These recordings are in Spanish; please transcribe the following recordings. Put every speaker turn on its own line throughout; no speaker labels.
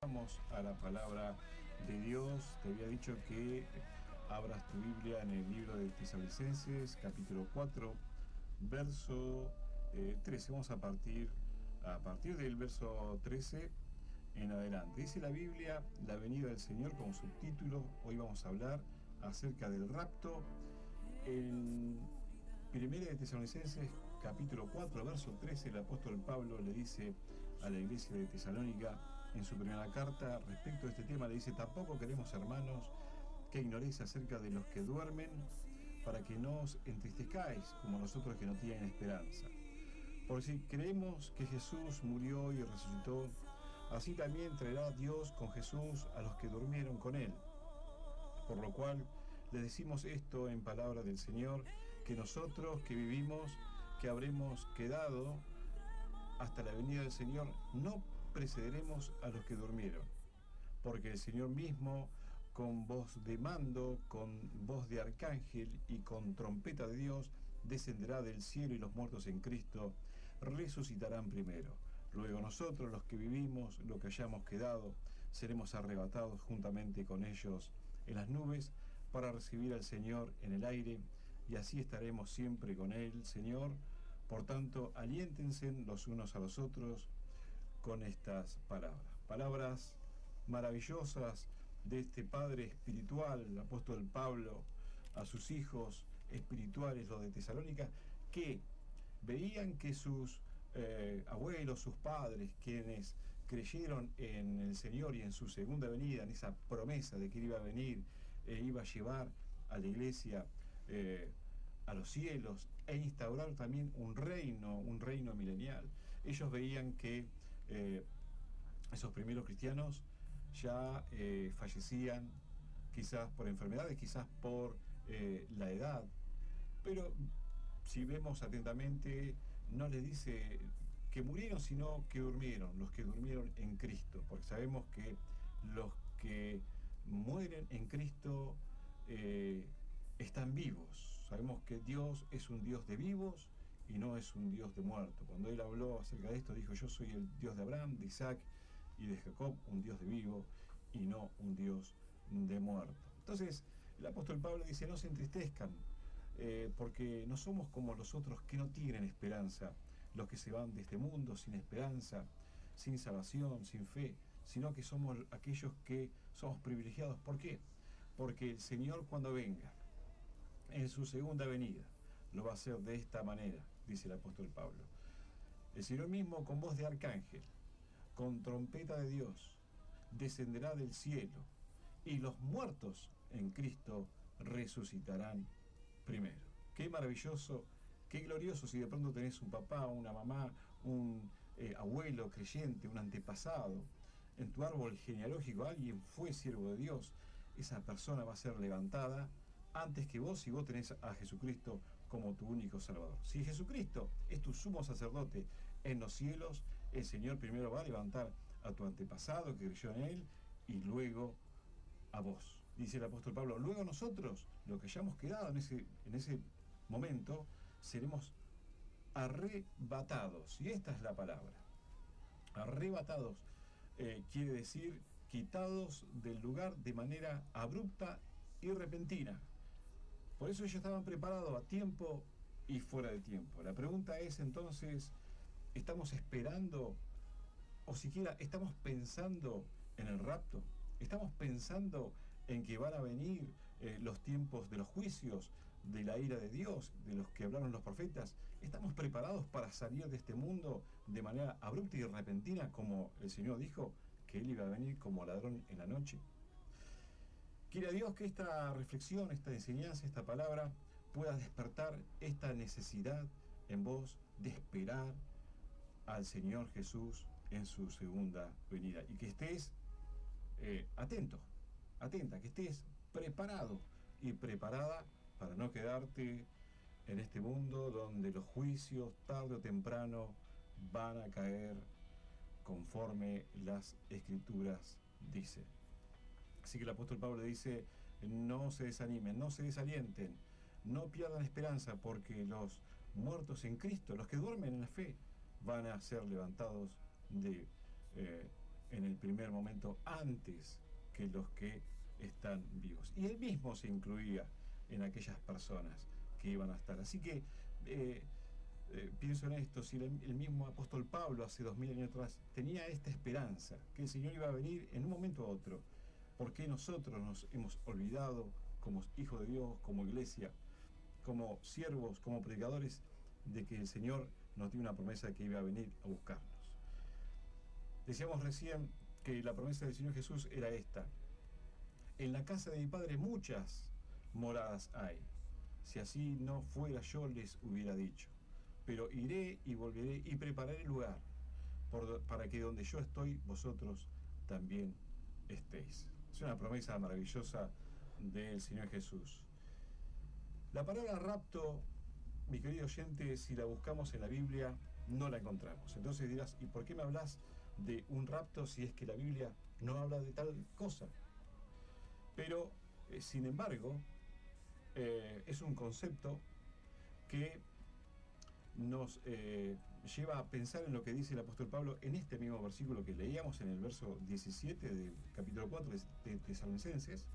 Vamos a la palabra de Dios. Te había dicho que abras tu Biblia en el libro de Tesalonicenses, capítulo 4, verso 13. Vamos a partir del verso 13 en adelante. Dice la Biblia, la venida del Señor como subtítulo. Hoy vamos a hablar acerca del rapto. En Primera de Tesalonicenses, capítulo 4, verso 13, el apóstol Pablo le dice a la iglesia de Tesalónica, en su primera carta, respecto a este tema, le dice: tampoco queremos, hermanos, que ignoréis acerca de los que duermen, para que no os entristezcáis como nosotros que no tienen esperanza. Porque si creemos que Jesús murió y resucitó, así también traerá Dios con Jesús a los que durmieron con él. Por lo cual les decimos esto en palabra del Señor, que nosotros que vivimos, que habremos quedado hasta la venida del Señor, no precederemos a los que durmieron. Porque el Señor mismo, con voz de mando, con voz de arcángel y con trompeta de Dios, descenderá del cielo, y los muertos en Cristo resucitarán primero. Luego nosotros, los que vivimos, lo que hayamos quedado, seremos arrebatados juntamente con ellos en las nubes para recibir al Señor en el aire, y así estaremos siempre con Él, Señor. Por tanto, aliéntense los unos a los otros con estas palabras. Palabras maravillosas de este Padre espiritual, el apóstol Pablo, a sus hijos espirituales, los de Tesalónica, que veían que sus abuelos, sus padres, quienes creyeron en el Señor y en su segunda venida, en esa promesa de que Él iba a venir e iba a llevar a la iglesia a los cielos e instaurar también un reino milenial. Ellos veían que esos primeros cristianos ya fallecían, quizás por enfermedades, quizás por la edad, pero si vemos atentamente, no les dice que murieron, sino que durmieron, los que durmieron en Cristo, porque sabemos que los que mueren en Cristo están vivos. Sabemos que Dios es un Dios de vivos y no es un Dios de muertos. Cuando Él habló acerca de esto, dijo: yo soy el Dios de Abraham, de Isaac y de Jacob, un Dios de vivo y no un Dios de muerto. Entonces, el apóstol Pablo dice: no se entristezcan, porque no somos como los otros que no tienen esperanza, los que se van de este mundo sin esperanza, sin salvación, sin fe, sino que somos aquellos que somos privilegiados. ¿Por qué? Porque el Señor, cuando venga en su segunda venida, lo va a hacer de esta manera, dice el apóstol Pablo. El Señor mismo, con voz de arcángel, con trompeta de Dios, descenderá del cielo, y los muertos en Cristo resucitarán primero. Qué maravilloso, qué glorioso si de pronto tenés un papá, una mamá, un abuelo creyente, un antepasado. En tu árbol genealógico alguien fue siervo de Dios. Esa persona va a ser levantada antes que vos, si vos tenés a Jesucristo como tu único Salvador. Si Jesucristo es tu sumo sacerdote en los cielos, el Señor primero va a levantar a tu antepasado que creyó en Él, y luego a vos. Dice el apóstol Pablo: luego nosotros, lo que hayamos quedado en ese momento, seremos arrebatados. Y esta es la palabra. Arrebatados quiere decir quitados del lugar de manera abrupta y repentina. Por eso ellos estaban preparados a tiempo y fuera de tiempo. La pregunta es entonces: ¿estamos esperando, o siquiera estamos pensando en el rapto? ¿Estamos pensando en que van a venir los tiempos de los juicios, de la ira de Dios, de los que hablaron los profetas? ¿Estamos preparados para salir de este mundo de manera abrupta y repentina, como el Señor dijo que Él iba a venir como ladrón en la noche? Quiera Dios que esta reflexión, esta enseñanza, esta palabra pueda despertar esta necesidad en vos de esperar al Señor Jesús en su segunda venida, y que estés atento, atenta, que estés preparado y preparada para no quedarte en este mundo donde los juicios tarde o temprano van a caer conforme las Escrituras dicen. Así que el apóstol Pablo dice: no se desanimen, no se desalienten, no pierdan esperanza, porque los muertos en Cristo, los que duermen en la fe, van a ser levantados en el primer momento antes que los que están vivos. Y él mismo se incluía en aquellas personas que iban a estar. Así que pienso en esto, si el mismo apóstol Pablo hace 2000 años atrás tenía esta esperanza, que el Señor iba a venir en un momento u otro, ¿por qué nosotros nos hemos olvidado como hijos de Dios, como iglesia, como siervos, como predicadores, de que el Señor nos dio una promesa que iba a venir a buscarnos? Decíamos recién que la promesa del Señor Jesús era esta: en la casa de mi Padre muchas moradas hay. Si así no fuera, yo les hubiera dicho. Pero iré y volveré y prepararé el lugar para que donde yo estoy, vosotros también estéis. Es una promesa maravillosa del Señor Jesús. La palabra rapto, mi querido oyente, si la buscamos en la Biblia, no la encontramos. Entonces dirás, ¿y por qué me hablas de un rapto si es que la Biblia no habla de tal cosa? Pero, sin embargo, es un concepto que nos lleva a pensar en lo que dice el apóstol Pablo en este mismo versículo que leíamos en el verso 17 del capítulo 4 de Tesalonicenses,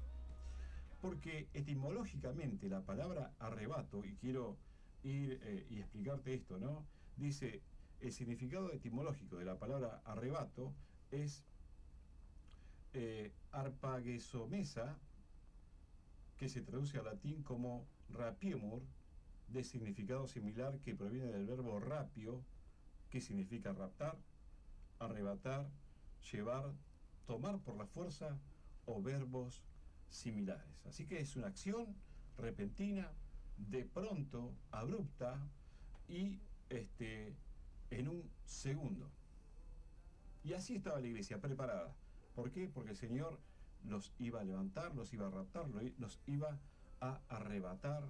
porque etimológicamente la palabra arrebato, y quiero ir y explicarte esto, ¿no? Dice, el significado etimológico de la palabra arrebato es arpagesomesa, que se traduce al latín como rapiemur, de significado similar, que proviene del verbo rapio, que significa raptar, arrebatar, llevar, tomar por la fuerza, o verbos similares. Así que es una acción repentina, de pronto, abrupta y en un segundo. Y así estaba la iglesia, preparada. ¿Por qué? Porque el Señor los iba a levantar, los iba a raptar, los iba a arrebatar.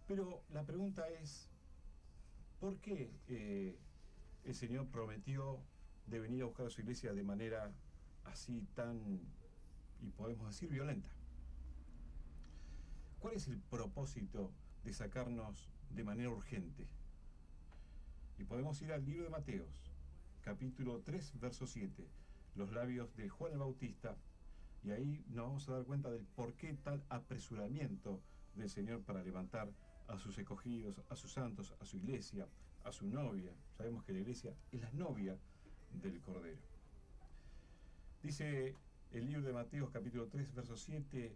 Pero la pregunta es, ¿por qué el Señor prometió de venir a buscar a su iglesia de manera así tan, y podemos decir, violenta? ¿Cuál es el propósito de sacarnos de manera urgente? Y podemos ir al libro de Mateos, capítulo 3, verso 7, los labios de Juan el Bautista, y ahí nos vamos a dar cuenta del por qué tal apresuramiento del Señor para levantar a sus escogidos, a sus santos, a su iglesia, a su novia. Sabemos que la iglesia es la novia del Cordero. Dice el libro de Mateos, capítulo 3, verso 7,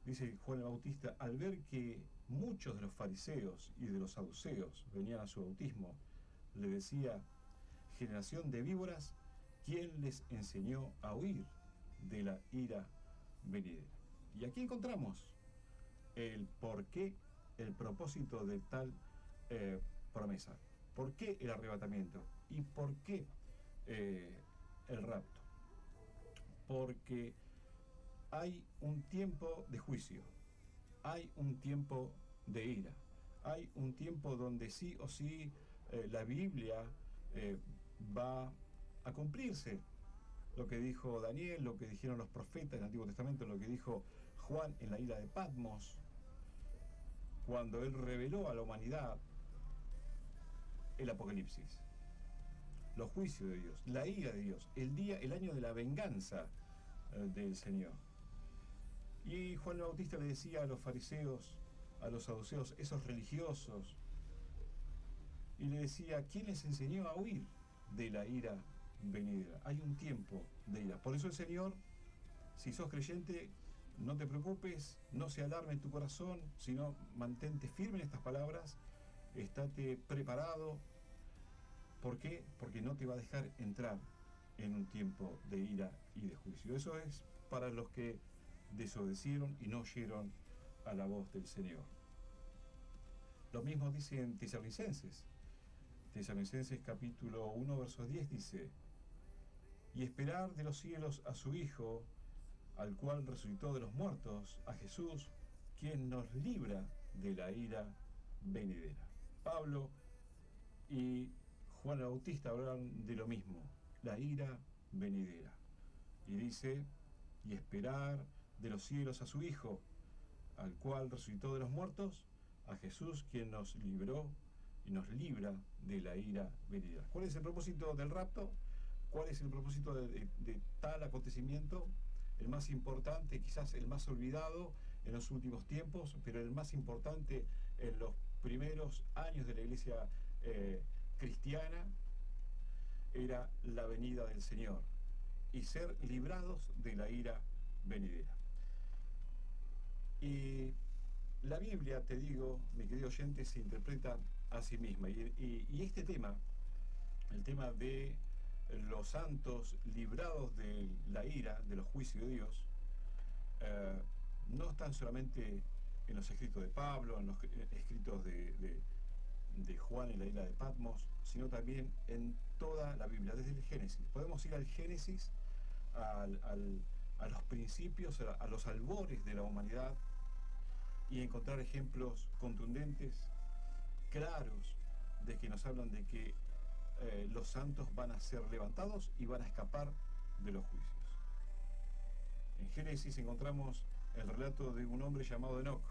dice Juan el Bautista, al ver que muchos de los fariseos y de los saduceos venían a su bautismo, le decía, generación de víboras, ¿quién les enseñó a huir de la ira venidera? Y aquí encontramos el porqué, el propósito de tal promesa. ¿Por qué el arrebatamiento? ¿Y por qué el rapto? Porque hay un tiempo de juicio, hay un tiempo de ira, hay un tiempo donde sí o sí la Biblia va a cumplirse. Lo que dijo Daniel, lo que dijeron los profetas en el Antiguo Testamento, lo que dijo Juan en la isla de Patmos, cuando él reveló a la humanidad el Apocalipsis, los juicios de Dios, la ira de Dios, el año de la venganza del Señor. Y Juan el Bautista le decía a los fariseos, a los saduceos, esos religiosos, y le decía, ¿quién les enseñó a huir de la ira venidera? Hay un tiempo de ira. Por eso el Señor, si sos creyente, no te preocupes, no se alarme en tu corazón, sino mantente firme en estas palabras, estate preparado. ¿Por qué? Porque no te va a dejar entrar en un tiempo de ira y de juicio. Eso es para los que desobedecieron y no oyeron a la voz del Señor. Lo mismo dice en Tesalonicenses. Tesalonicenses capítulo 1, verso 10 dice, y esperar de los cielos a su Hijo, al cual resucitó de los muertos, a Jesús, quien nos libra de la ira venidera. Pablo y Juan el Bautista hablan de lo mismo, la ira venidera. Y dice, y esperar de los cielos a su Hijo, al cual resucitó de los muertos, a Jesús, quien nos libró y nos libra de la ira venidera. ¿Cuál es el propósito del rapto? ¿Cuál es el propósito de tal acontecimiento? El más importante, quizás el más olvidado en los últimos tiempos, pero el más importante en los primeros años de la iglesia cristiana, era la venida del Señor y ser librados de la ira venidera. Y la Biblia, te digo, mi querido oyente, se interpreta a sí misma. Y este tema, el tema de los santos librados de la ira, de los juicios de Dios, no están solamente en los escritos de Pablo, en los escritos de Juan en la isla de Patmos, sino también en toda la Biblia, desde el Génesis. Podemos ir al Génesis, a los principios, a los albores de la humanidad, y encontrar ejemplos contundentes, claros, de que nos hablan de que los santos van a ser levantados y van a escapar de los juicios. En Génesis encontramos el relato de un hombre llamado Enoc,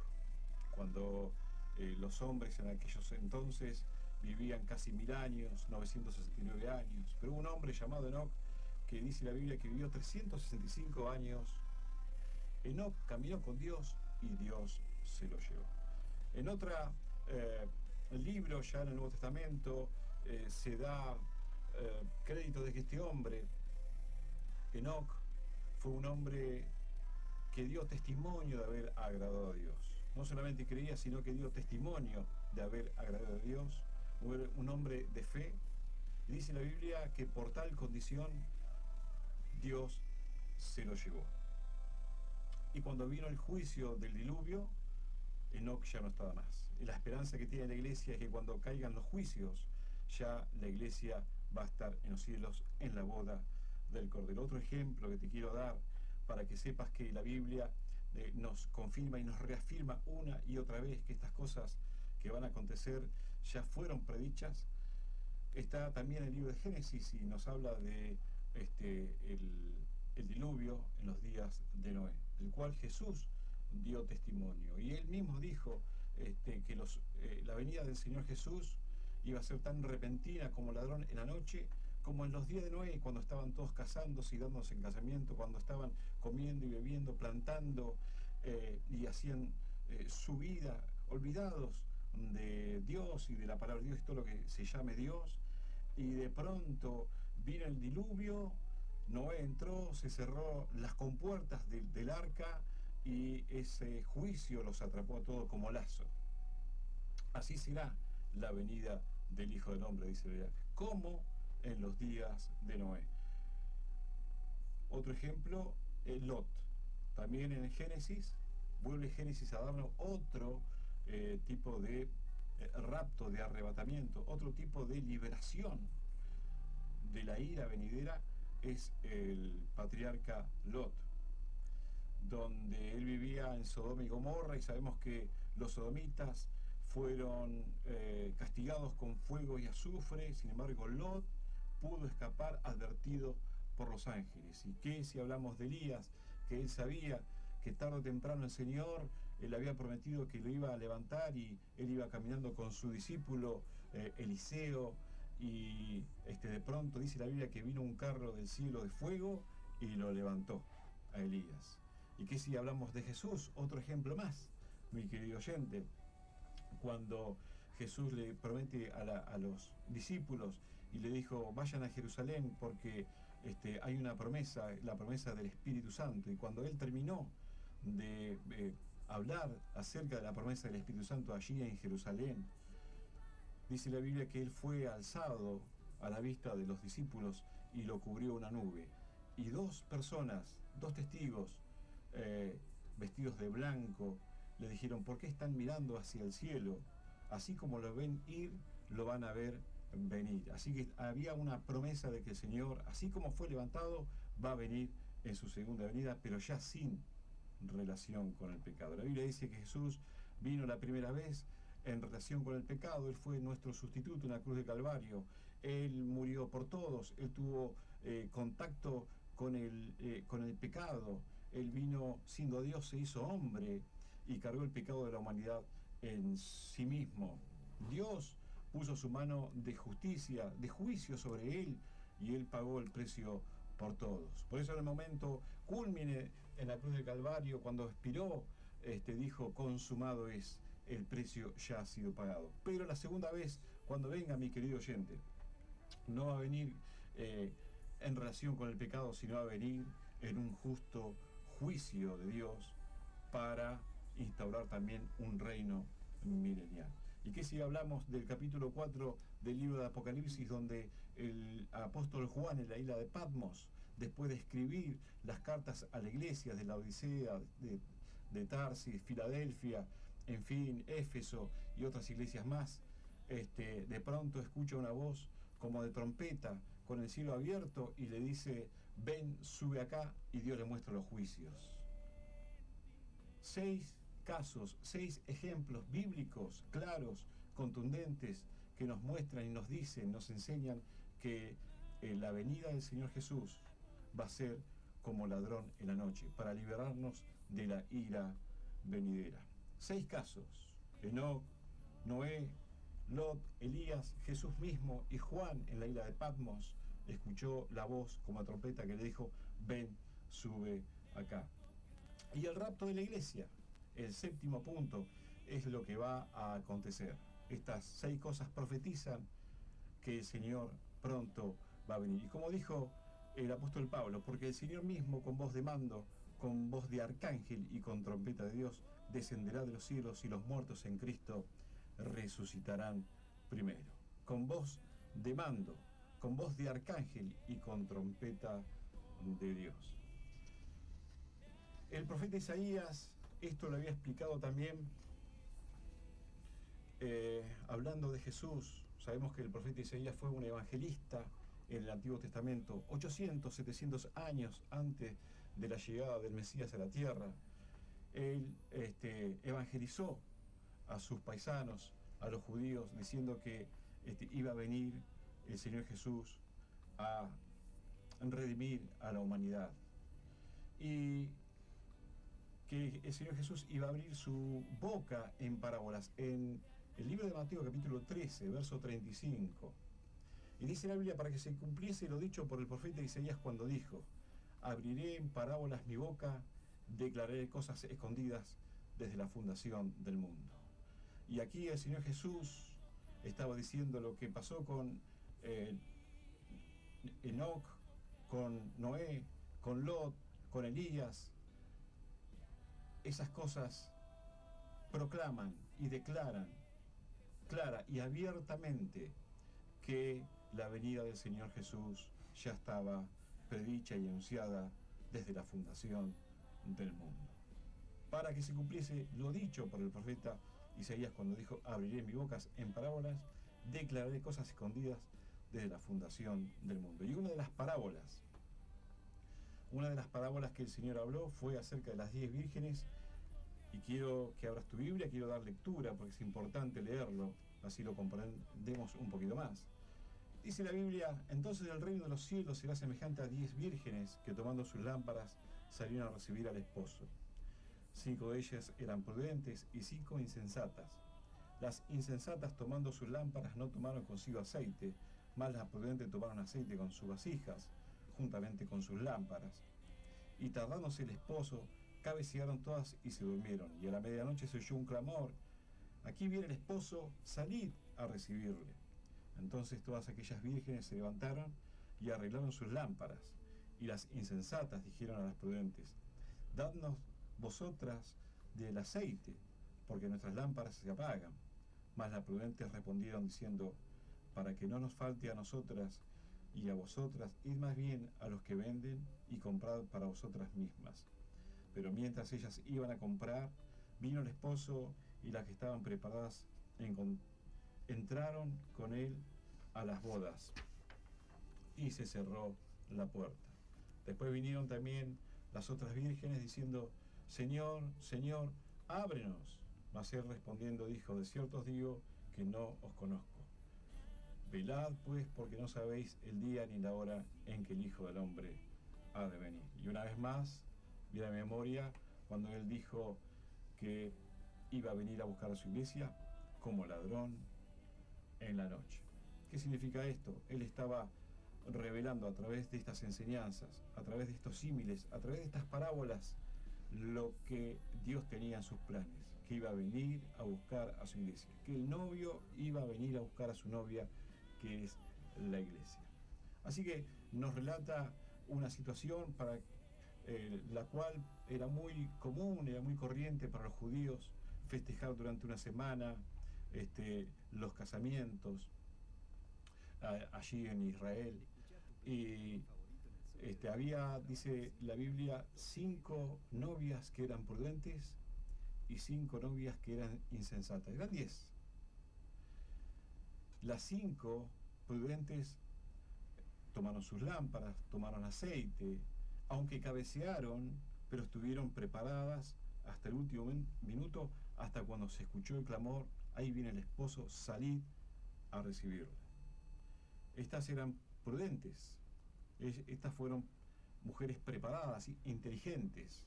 cuando los hombres en aquellos entonces vivían casi 1000 años, 969 años, pero hubo un hombre llamado Enoc que dice la Biblia que vivió 365 años. Enoc caminó con Dios y Dios se lo llevó. En otro libro, ya en el Nuevo Testamento, se da crédito de que este hombre, Enoc, fue un hombre que dio testimonio de haber agradado a Dios. No solamente creía, sino que dio testimonio de haber agradado a Dios, un hombre de fe. Y dice la Biblia que por tal condición Dios se lo llevó. Y cuando vino el juicio del diluvio, Enoc ya no estaba más. Y la esperanza que tiene la iglesia es que cuando caigan los juicios, ya la iglesia va a estar en los cielos en la boda del Cordero. Otro ejemplo que te quiero dar para que sepas que la Biblia nos confirma y nos reafirma una y otra vez que estas cosas que van a acontecer ya fueron predichas. Está también el libro de Génesis y nos habla de el diluvio en los días de Noé, del cual Jesús dio testimonio. Y él mismo dijo que la venida del Señor Jesús iba a ser tan repentina como ladrón en la noche, como en los días de Noé, cuando estaban todos casándose y dándose en casamiento, cuando estaban comiendo y bebiendo, plantando y hacían su vida, olvidados de Dios y de la palabra de Dios y todo lo que se llame Dios. Y de pronto vino el diluvio, Noé entró, se cerró las compuertas del arca y ese juicio los atrapó a todos como lazo. Así será la venida del Hijo del Hombre, dice la Biblia, como en los días de Noé. Otro ejemplo, Lot. También en el Génesis, vuelve Génesis a darnos otro tipo de rapto, de arrebatamiento, otro tipo de liberación de la ira venidera, es el patriarca Lot, donde él vivía en Sodoma y Gomorra, y sabemos que los sodomitas fueron castigados con fuego y azufre. Sin embargo, Lot pudo escapar advertido por los ángeles. ¿Y qué si hablamos de Elías? Que él sabía que tarde o temprano el Señor le había prometido que lo iba a levantar, y él iba caminando con su discípulo Eliseo, y de pronto dice la Biblia que vino un carro del cielo de fuego y lo levantó a Elías. ¿Y qué si hablamos de Jesús? Otro ejemplo más, mi querido oyente, cuando Jesús le promete a los discípulos y le dijo: vayan a Jerusalén porque hay una promesa, la promesa del Espíritu Santo. Y cuando él terminó de hablar acerca de la promesa del Espíritu Santo allí en Jerusalén, dice la Biblia que él fue alzado a la vista de los discípulos y lo cubrió una nube. Y dos personas, dos testigos, vestidos de blanco, le dijeron: ¿por qué están mirando hacia el cielo? Así como lo ven ir, lo van a ver venir. Así que había una promesa de que el Señor, así como fue levantado, va a venir en su segunda venida, pero ya sin relación con el pecado. La Biblia dice que Jesús vino la primera vez en relación con el pecado. Él fue nuestro sustituto en la cruz de Calvario. Él murió por todos. Él tuvo contacto con el pecado. Él vino siendo Dios, se hizo hombre y cargó el pecado de la humanidad en sí mismo. Dios puso su mano de justicia, de juicio sobre él, y Él pagó el precio por todos. Por eso en el momento cúlmine en la cruz del Calvario, cuando expiró, dijo, consumado es, el precio ya ha sido pagado. Pero la segunda vez, cuando venga, mi querido oyente, no va a venir en relación con el pecado, sino va a venir en un justo juicio de Dios para instaurar también un reino milenial. Y que si hablamos del capítulo 4 del libro de Apocalipsis, donde el apóstol Juan en la isla de Patmos, después de escribir las cartas a la iglesia de la Odisea, de Tarsis, Filadelfia, en fin, Éfeso y otras iglesias más, de pronto escucha una voz como de trompeta con el cielo abierto y le dice, ven, sube acá, y Dios le muestra los juicios. 6 casos, 6 ejemplos bíblicos claros, contundentes, que nos muestran y nos dicen, nos enseñan que la venida del Señor Jesús va a ser como ladrón en la noche, para liberarnos de la ira venidera. 6 casos: Enoc, Noé, Lot, Elías, Jesús mismo, y Juan en la isla de Patmos escuchó la voz como trompeta que le dijo, ven, sube acá. Y el rapto de la iglesia, el 7º punto, es lo que va a acontecer. Estas 6 cosas profetizan que el Señor pronto va a venir. Y como dijo el apóstol Pablo, porque el Señor mismo con voz de mando, con voz de arcángel y con trompeta de Dios, descenderá de los cielos y los muertos en Cristo resucitarán primero. Con voz de mando, con voz de arcángel y con trompeta de Dios. El profeta Isaías, esto lo había explicado también hablando de Jesús. Sabemos que el profeta Isaías fue un evangelista en el Antiguo Testamento, 800, 700 años antes de la llegada del Mesías a la tierra. Él evangelizó a sus paisanos, a los judíos, diciendo que iba a venir el Señor Jesús a redimir a la humanidad. Y que el Señor Jesús iba a abrir su boca en parábolas. En el libro de Mateo, capítulo 13, verso 35. Y dice la Biblia, para que se cumpliese lo dicho por el profeta Isaías cuando dijo, abriré en parábolas mi boca, declararé cosas escondidas desde la fundación del mundo. Y aquí el Señor Jesús estaba diciendo lo que pasó con Enoc, con Noé, con Lot, con Elías. Esas cosas proclaman y declaran clara y abiertamente que la venida del Señor Jesús ya estaba predicha y anunciada desde la fundación del mundo. Para que se cumpliese lo dicho por el profeta Isaías cuando dijo, abriré mi boca en parábolas, declararé cosas escondidas desde la fundación del mundo. Y una de las parábolas que el Señor habló fue acerca de las 10 vírgenes, y quiero que abras tu Biblia, quiero dar lectura porque es importante leerlo, así lo comprendemos un poquito más. Dice la Biblia, entonces el reino de los cielos será semejante a 10 vírgenes que tomando sus lámparas salieron a recibir al esposo. 5 de ellas eran prudentes y 5 insensatas. Las insensatas tomando sus lámparas no tomaron consigo aceite, mas las prudentes tomaron aceite con sus vasijas, juntamente con sus lámparas. Y tardándose el esposo, cabecearon todas y se durmieron. Y a la medianoche se oyó un clamor, aquí viene el esposo, salid a recibirle. Entonces todas aquellas vírgenes se levantaron y arreglaron sus lámparas. Y las insensatas dijeron a las prudentes, dadnos vosotras del aceite, porque nuestras lámparas se apagan. Mas las prudentes respondieron diciendo, para que no nos falte a nosotras y a vosotras, id más bien a los que venden y comprad para vosotras mismas. Pero mientras ellas iban a comprar, vino el esposo, y las que estaban preparadas entraron con él a las bodas, y se cerró la puerta. Después vinieron también las otras vírgenes diciendo, Señor, Señor, ábrenos. Mas él respondiendo dijo, de cierto os digo que no os conozco. Velad pues, porque no sabéis el día ni la hora en que el Hijo del Hombre ha de venir. Y una vez más, viene a mi memoria cuando él dijo que iba a venir a buscar a su iglesia como ladrón en la noche. ¿Qué significa esto? Él estaba revelando a través de estas enseñanzas, a través de estos símiles, a través de estas parábolas, lo que Dios tenía en sus planes, que iba a venir a buscar a su iglesia, que el novio iba a venir a buscar a su novia, que es la iglesia. Así que nos relata una situación para la cual era muy común, era muy corriente para los judíos festejar durante una semana los casamientos allí en Israel. Y había, dice la Biblia, 5 novias que eran prudentes y 5 novias que eran insensatas. Eran 10. Las 5 prudentes tomaron sus lámparas, tomaron aceite, aunque cabecearon, pero estuvieron preparadas hasta el último minuto, hasta cuando se escuchó el clamor: ahí viene el esposo, salid a recibirle. Estas eran prudentes, estas fueron mujeres preparadas, inteligentes,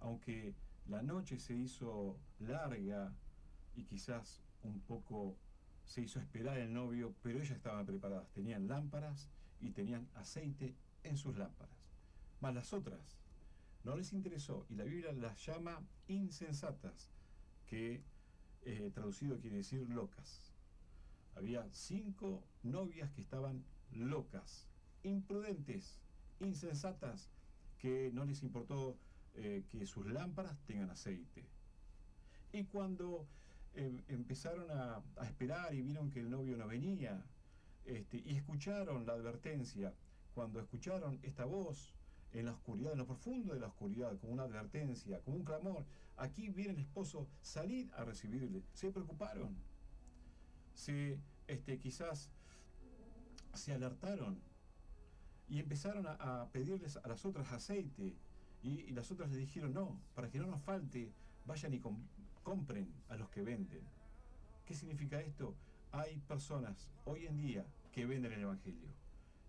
aunque la noche se hizo larga y quizás un poco se hizo esperar el novio, pero ellas estaban preparadas, tenían lámparas y tenían aceite en sus lámparas. Mas las otras no les interesó, y la Biblia las llama insensatas, que traducido quiere decir locas. Había 5 novias que estaban locas, imprudentes, insensatas, que no les importó que sus lámparas tengan aceite. Y cuando empezaron a esperar y vieron que el novio no venía, y escucharon la advertencia, cuando escucharon esta voz en la oscuridad, en lo profundo de la oscuridad, como una advertencia, como un clamor: aquí viene el esposo, salid a recibirle, se preocuparon, quizás se alertaron y empezaron a pedirles a las otras aceite, y las otras le dijeron: no, para que no nos falte, vayan y compren a los que venden. ¿Qué significa esto? Hay personas hoy en día que venden el Evangelio,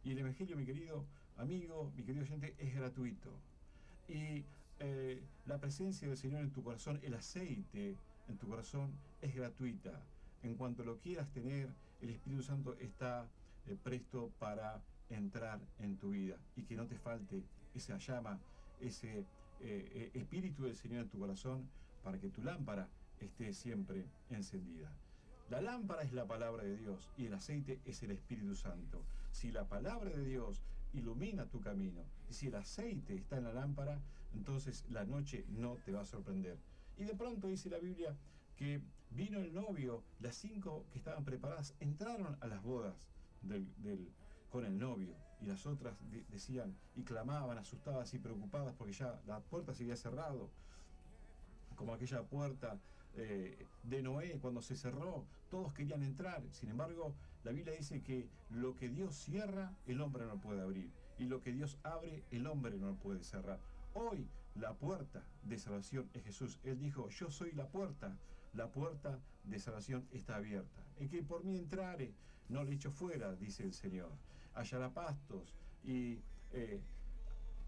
y el Evangelio, mi querido amigo, mi querido oyente, es gratuito, y la presencia del Señor en tu corazón, el aceite en tu corazón, es gratuita. En cuanto lo quieras tener, el Espíritu Santo está presto para entrar en tu vida, y que no te falte esa llama, ese Espíritu del Señor en tu corazón, para que tu lámpara esté siempre encendida. La lámpara es la palabra de Dios y el aceite es el Espíritu Santo. Si la palabra de Dios ilumina tu camino y si el aceite está en la lámpara, entonces la noche no te va a sorprender. Y de pronto dice la Biblia que vino el novio, las 5 que estaban preparadas entraron a las bodas con el novio, y las otras decían y clamaban, asustadas y preocupadas, porque ya la puerta se había cerrado, como aquella puerta de Noé cuando se cerró. Todos querían entrar. Sin embargo, la Biblia dice que lo que Dios cierra, el hombre no puede abrir, y lo que Dios abre, el hombre no puede cerrar. Hoy la puerta de salvación es Jesús. Él dijo: yo soy la puerta de salvación está abierta. El que por mí entrare, no le echo fuera, dice el Señor. Hallará pastos, y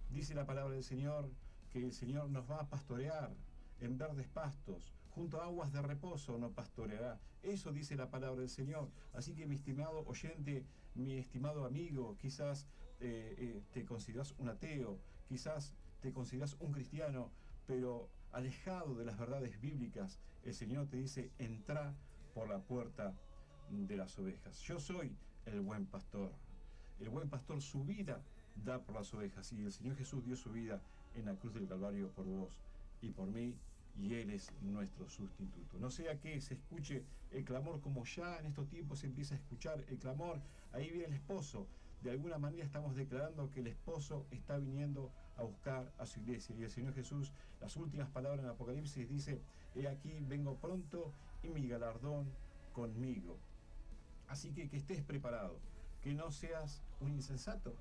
dice la palabra del Señor que el Señor nos va a pastorear en verdes pastos, junto a aguas de reposo nos pastoreará. Eso dice la palabra del Señor. Así que, mi estimado oyente, mi estimado amigo, quizás te consideras un ateo, quizás te consideras un cristiano, pero alejado de las verdades bíblicas. El Señor te dice: entra por la puerta de las ovejas. Yo soy el buen pastor. El buen pastor su vida da por las ovejas, y el Señor Jesús dio su vida en la cruz del Calvario por vos y por mí, y Él es nuestro sustituto. No sea que se escuche el clamor, como ya en estos tiempos se empieza a escuchar el clamor: ahí viene el esposo. De alguna manera estamos declarando que el esposo está viniendo a buscar a su iglesia, y el Señor Jesús, las últimas palabras en Apocalipsis, dice: he aquí, vengo pronto, y mi galardón conmigo. Así que estés preparado, que no seas un insensato,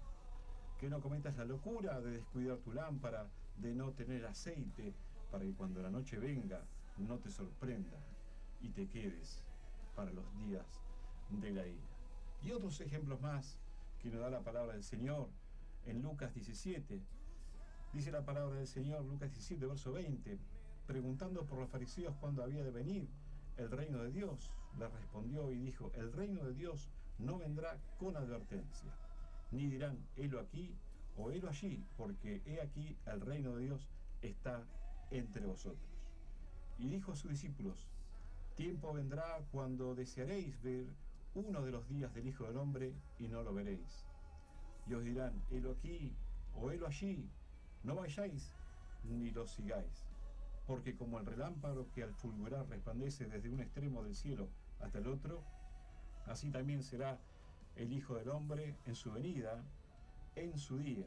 que no cometas la locura de descuidar tu lámpara, de no tener aceite, para que cuando la noche venga no te sorprenda y te quedes para los días de la ira. Y otros ejemplos más que nos da la palabra del Señor en Lucas 17. Dice la palabra del Señor, Lucas 17, verso 20: preguntando por los fariseos cuándo había de venir el reino de Dios, le respondió y dijo: el reino de Dios no vendrá con advertencia, ni dirán, helo aquí o helo allí, porque he aquí el reino de Dios está entre vosotros. Y dijo a sus discípulos, tiempo vendrá cuando desearéis ver uno de los días del Hijo del Hombre y no lo veréis. Y os dirán, helo aquí o helo allí, no vayáis ni lo sigáis. Porque como el relámpago que al fulgurar resplandece desde un extremo del cielo hasta el otro, así también será el Hijo del Hombre en su venida, en su día.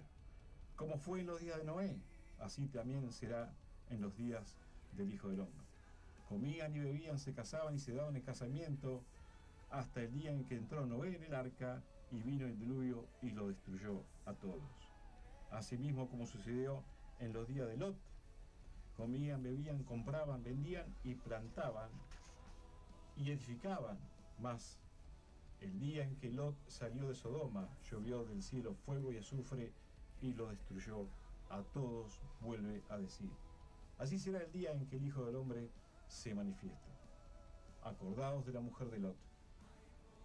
Como fue en los días de Noé, así también será en los días del Hijo del Hombre. Comían y bebían, se casaban y se daban en casamiento, hasta el día en que entró Noé en el arca y vino el diluvio y lo destruyó a todos. Asimismo como sucedió en los días de Lot, comían, bebían, compraban, vendían y plantaban y edificaban. Mas el día en que Lot salió de Sodoma, llovió del cielo fuego y azufre y lo destruyó a todos, vuelve a decir. Así será el día en que el Hijo del Hombre se manifieste. Acordaos de la mujer de Lot.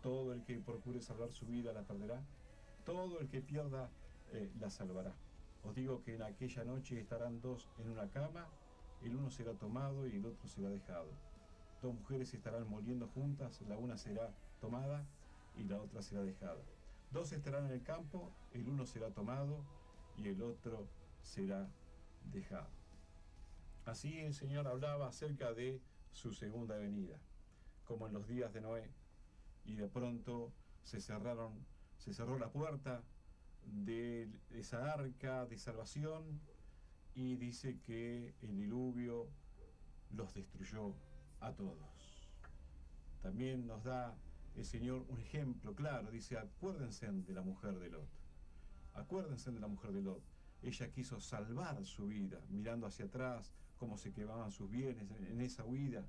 Todo el que procure salvar su vida la perderá, todo el que pierda la salvará. Os digo que en aquella noche estarán dos en una cama, el uno será tomado y el otro será dejado. Dos mujeres estarán moliendo juntas, la una será tomada y la otra será dejada. Dos estarán en el campo, el uno será tomado y el otro será dejado. Así el Señor hablaba acerca de su segunda venida, como en los días de Noé, y de pronto se cerró la puerta de esa arca de salvación y dice que el diluvio los destruyó a todos. También nos da el Señor un ejemplo claro, dice, acuérdense de la mujer de Lot. Acuérdense de la mujer de Lot. Ella quiso salvar su vida, mirando hacia atrás, cómo se quemaban sus bienes en esa huida,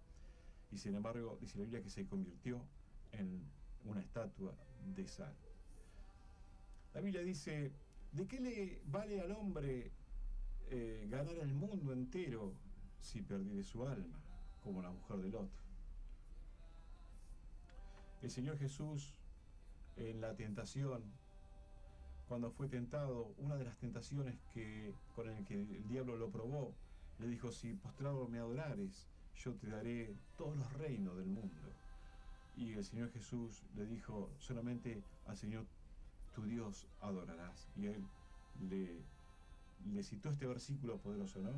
y sin embargo, dice la Biblia que se convirtió en una estatua de sal. La Biblia dice, ¿de qué le vale al hombre ganar el mundo entero si perdiere su alma? Como la mujer de Lot. El Señor Jesús, en la tentación, cuando fue tentado, una de las tentaciones con el que el diablo lo probó, le dijo, si postrado me adorares, yo te daré todos los reinos del mundo. Y el Señor Jesús le dijo, solamente al Señor tu Dios adorarás. Y él le citó este versículo poderoso, ¿no?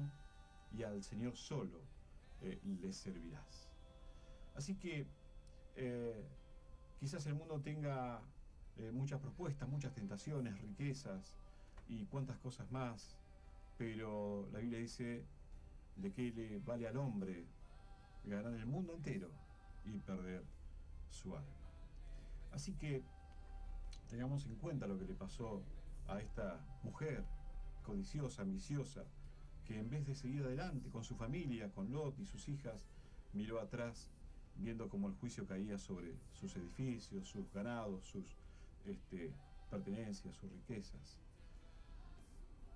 Y al Señor solo le servirás. Así que quizás el mundo tenga muchas propuestas, muchas tentaciones, riquezas y cuantas cosas más, pero la Biblia dice, ¿de qué le vale al hombre ganar el mundo entero y perder su alma? Así que tengamos en cuenta lo que le pasó a esta mujer codiciosa, ambiciosa, que en vez de seguir adelante con su familia, con Lot y sus hijas, miró atrás viendo cómo el juicio caía sobre sus edificios, sus ganados, sus pertenencias, sus riquezas.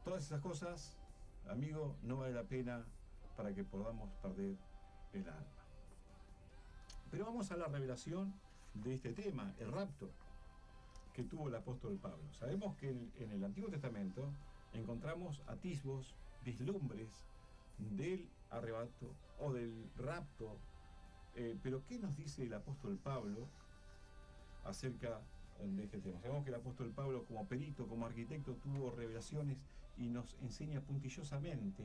Todas esas cosas, amigo, no vale la pena para que podamos perder el alma. Pero vamos a la revelación de este tema, el rapto, que tuvo el apóstol Pablo. Sabemos que en el Antiguo Testamento encontramos atisbos, vislumbres del arrebato o del rapto, pero ¿qué nos dice el apóstol Pablo acerca de este tema? Sabemos que el apóstol Pablo, como perito, como arquitecto, tuvo revelaciones y nos enseña puntillosamente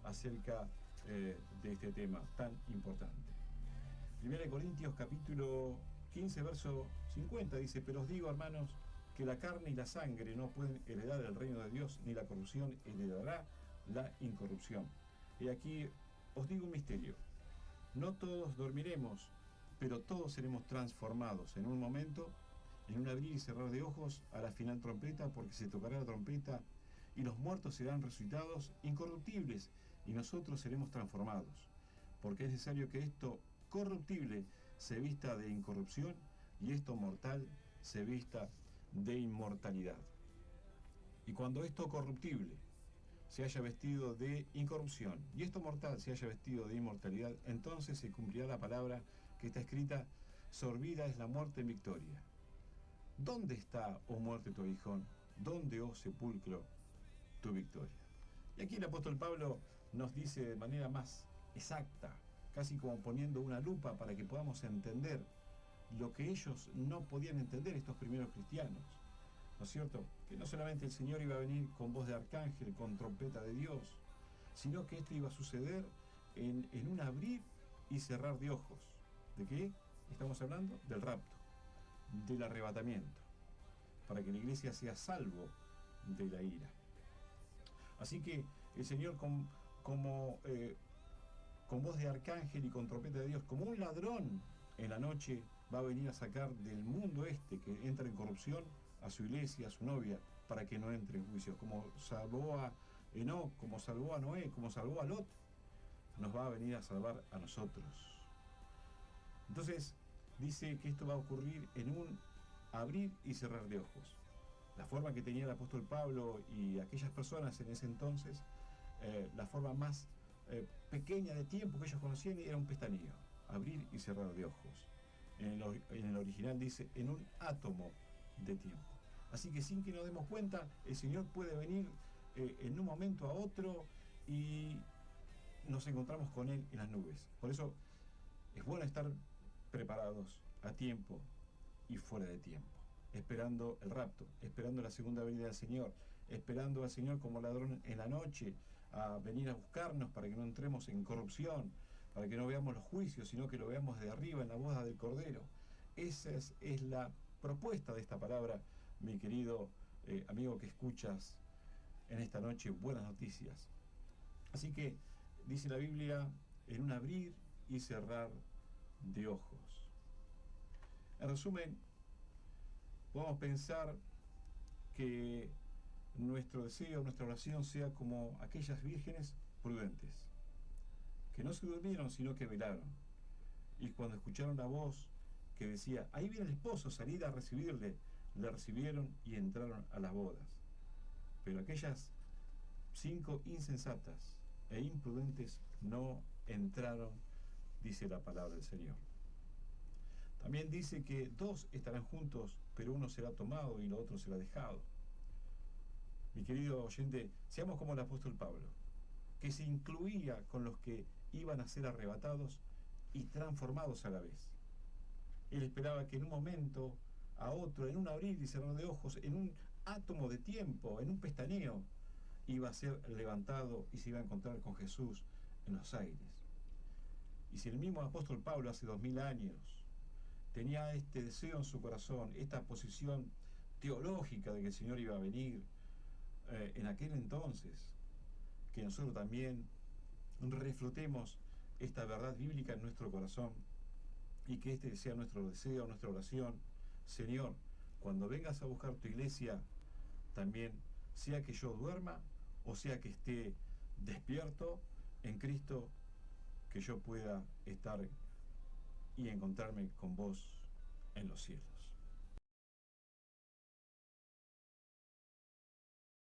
acerca de este tema tan importante. 1 Corintios capítulo 15, verso 50 dice, pero os digo, hermanos, que la carne y la sangre no pueden heredar el reino de Dios, ni la corrupción heredará la incorrupción. Y aquí os digo un misterio. No todos dormiremos, pero todos seremos transformados en un momento, en un abrir y cerrar de ojos, a la final trompeta, porque se tocará la trompeta, y los muertos serán resucitados incorruptibles, y nosotros seremos transformados. Porque es necesario que esto corruptible se vista de incorrupción, y esto mortal se vista de inmortalidad. Y cuando esto corruptible se haya vestido de incorrupción y esto mortal se haya vestido de inmortalidad, entonces se cumplirá la palabra que está escrita, sorbida es la muerte en victoria. ¿Dónde está, oh muerte, tu aguijón? ¿Dónde, oh sepulcro, tu victoria? Y aquí el apóstol Pablo nos dice de manera más exacta, casi como poniendo una lupa para que podamos entender lo que ellos no podían entender, estos primeros cristianos, ¿no es cierto? Que no solamente el Señor iba a venir con voz de arcángel, con trompeta de Dios, sino que esto iba a suceder en un abrir y cerrar de ojos. ¿De qué estamos hablando? Del rapto, del arrebatamiento, para que la iglesia sea salvo de la ira. Así que el Señor con voz de arcángel y con trompeta de Dios, como un ladrón en la noche, va a venir a sacar del mundo este que entra en corrupción a su iglesia, a su novia, para que no entre en juicio. Como salvó a Enoc, como salvó a Noé, como salvó a Lot, nos va a venir a salvar a nosotros. Entonces, dice que esto va a ocurrir en un abrir y cerrar de ojos. La forma que tenía el apóstol Pablo y aquellas personas en ese entonces, la forma más pequeña de tiempo que ellos conocían era un pestañeo, abrir y cerrar de ojos. En el original dice en un átomo de tiempo. Así que sin que nos demos cuenta, el Señor puede venir en un momento a otro y nos encontramos con Él en las nubes. Por eso es bueno estar preparados a tiempo y fuera de tiempo, esperando el rapto, esperando la segunda venida del Señor, esperando al Señor como ladrón en la noche a venir a buscarnos para que no entremos en corrupción, para que no veamos los juicios, sino que lo veamos de arriba en la boda del Cordero. Esa es la propuesta de esta palabra, mi querido amigo que escuchas en esta noche, buenas noticias. Así que dice la Biblia, en un abrir y cerrar de ojos. En resumen, podemos pensar que nuestro deseo, nuestra oración sea como aquellas vírgenes prudentes, que no se durmieron, sino que velaron. Y cuando escucharon la voz que decía, ahí viene el esposo, salid a recibirle, le recibieron y entraron a las bodas. Pero aquellas 5 insensatas e imprudentes no entraron, dice la palabra del Señor. También dice que 2 estarán juntos, pero uno será tomado y lo otro será dejado. Mi querido oyente, seamos como el apóstol Pablo, que se incluía con los que iban a ser arrebatados y transformados a la vez. Él esperaba que en un momento a otro, en un abrir y cerrar de ojos, en un átomo de tiempo, en un pestañeo, iba a ser levantado y se iba a encontrar con Jesús en los aires. Y si el mismo apóstol Pablo hace 2000 años tenía este deseo en su corazón, esta posición teológica de que el Señor iba a venir en aquel entonces, que nosotros también reflotemos esta verdad bíblica en nuestro corazón y que este sea nuestro deseo, nuestra oración. Señor, cuando vengas a buscar tu iglesia, también sea que yo duerma o sea que esté despierto en Cristo, que yo pueda estar y encontrarme con vos en los cielos.